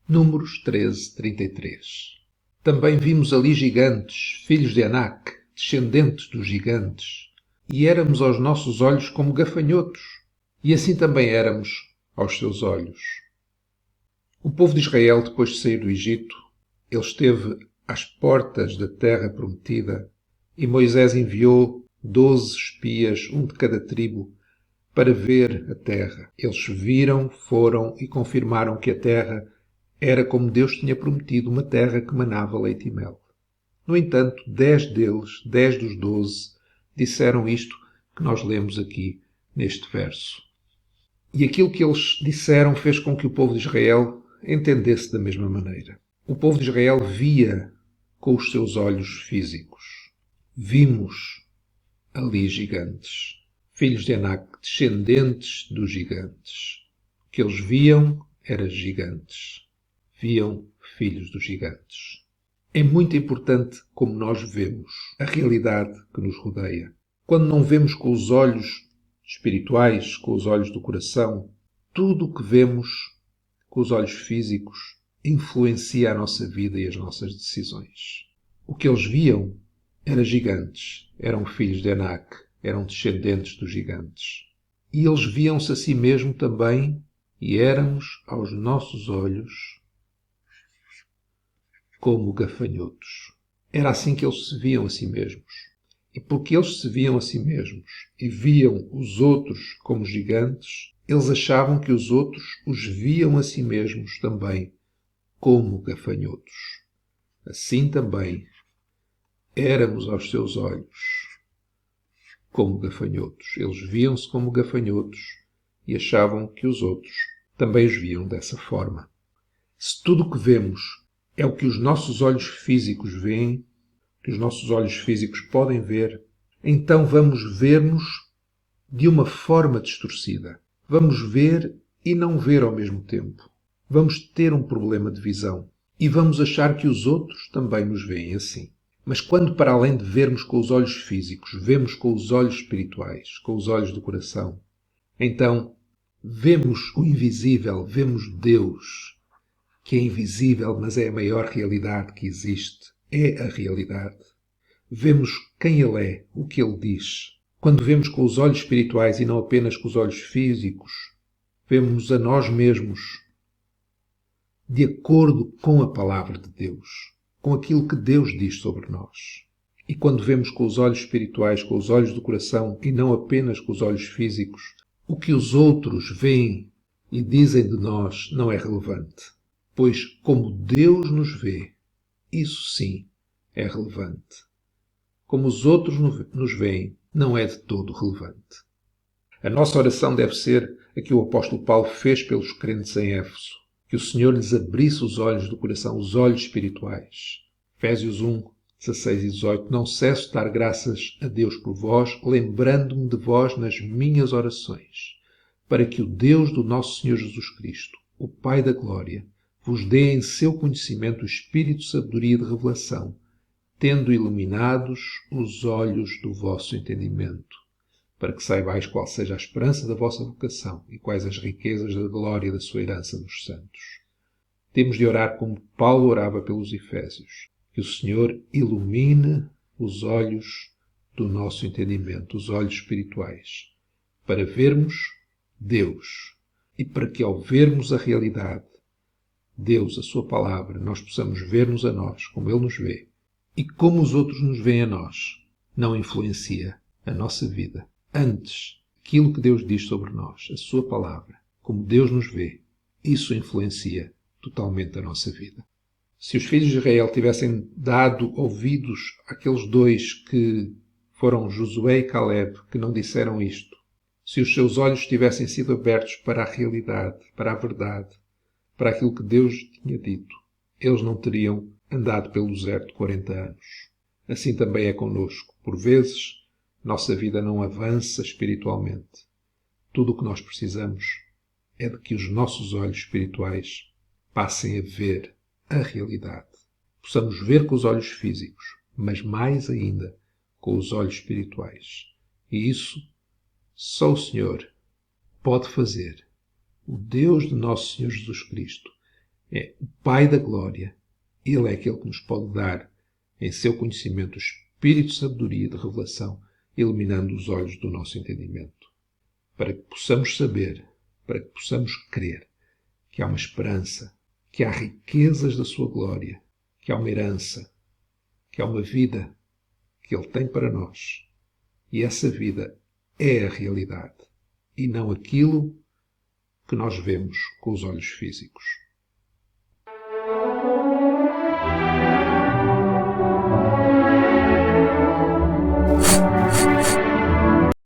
Números 13:33. Também vimos ali gigantes, filhos de Anak, descendentes dos gigantes, e éramos aos nossos olhos como gafanhotos, e assim também éramos aos seus olhos. O povo de Israel, depois de sair do Egito, ele esteve às portas da terra prometida, e Moisés enviou 12 espias, um de cada tribo, para ver a terra. Eles viram, foram e confirmaram que a terra era como Deus tinha prometido, uma terra que manava leite e mel. No entanto, 10 deles, 10 dos 12, disseram isto que nós lemos aqui neste verso. E aquilo que eles disseram fez com que o povo de Israel entendesse da mesma maneira. O povo de Israel via com os seus olhos físicos. Vimos ali gigantes, filhos de Anak, descendentes dos gigantes. O que eles viam era gigantes. Viam filhos dos gigantes. É muito importante como nós vemos a realidade que nos rodeia. Quando não vemos com os olhos espirituais, com os olhos do coração, tudo o que vemos com os olhos físicos influencia a nossa vida e as nossas decisões. O que eles viam eram gigantes, eram filhos de Anak, eram descendentes dos gigantes. E eles viam-se a si mesmos também, e éramos, aos nossos olhos, como gafanhotos. Era assim que eles se viam a si mesmos. E porque eles se viam a si mesmos e viam os outros como gigantes, eles achavam que os outros os viam a si mesmos também como gafanhotos. Assim também éramos aos seus olhos como gafanhotos. Eles viam-se como gafanhotos e achavam que os outros também os viam dessa forma. Se tudo o que vemos é o que os nossos olhos físicos veem, que os nossos olhos físicos podem ver, então vamos ver-nos de uma forma distorcida. Vamos ver e não ver ao mesmo tempo. Vamos ter um problema de visão e vamos achar que os outros também nos veem assim. Mas quando, para além de vermos com os olhos físicos, vemos com os olhos espirituais, com os olhos do coração, então vemos o invisível, vemos Deus, que é invisível, mas é a maior realidade que existe. É a realidade. Vemos quem Ele é, o que Ele diz. Quando vemos com os olhos espirituais e não apenas com os olhos físicos, vemos a nós mesmos de acordo com a palavra de Deus, com aquilo que Deus diz sobre nós. E quando vemos com os olhos espirituais, com os olhos do coração e não apenas com os olhos físicos, o que os outros veem e dizem de nós não é relevante. Pois, como Deus nos vê, isso sim é relevante. Como os outros nos veem, não é de todo relevante. A nossa oração deve ser a que o apóstolo Paulo fez pelos crentes em Éfeso, que o Senhor lhes abrisse os olhos do coração, os olhos espirituais. Efésios 1, 16 e 18. Não cesso de dar graças a Deus por vós, lembrando-me de vós nas minhas orações, para que o Deus do nosso Senhor Jesus Cristo, o Pai da Glória, vos dê em seu conhecimento o espírito de sabedoria e de revelação, tendo iluminados os olhos do vosso entendimento, para que saibais qual seja a esperança da vossa vocação e quais as riquezas da glória da sua herança nos santos. Temos de orar como Paulo orava pelos Efésios, que o Senhor ilumine os olhos do nosso entendimento, os olhos espirituais, para vermos Deus e para que, ao vermos a realidade, Deus, a sua palavra, nós possamos ver-nos a nós como Ele nos vê. E como os outros nos veem a nós, não influencia a nossa vida. Antes, aquilo que Deus diz sobre nós, a sua palavra, como Deus nos vê, isso influencia totalmente a nossa vida. Se os filhos de Israel tivessem dado ouvidos àqueles dois que foram Josué e Caleb, que não disseram isto, se os seus olhos tivessem sido abertos para a realidade, para a verdade, para aquilo que Deus tinha dito, eles não teriam andado pelo deserto 40 anos. Assim também é connosco. Por vezes, nossa vida não avança espiritualmente. Tudo o que nós precisamos é de que os nossos olhos espirituais passem a ver a realidade. Possamos ver com os olhos físicos, mas mais ainda com os olhos espirituais. E isso só o Senhor pode fazer. O Deus de nosso Senhor Jesus Cristo É o Pai da Glória. Ele é aquele que nos pode dar, em seu conhecimento, o espírito de sabedoria e de revelação, iluminando os olhos do nosso entendimento, para que possamos saber, para que possamos crer que há uma esperança, que há riquezas da sua glória, que há uma herança, que há uma vida que Ele tem para nós. E essa vida é a realidade e não aquilo que nós vemos com os olhos físicos.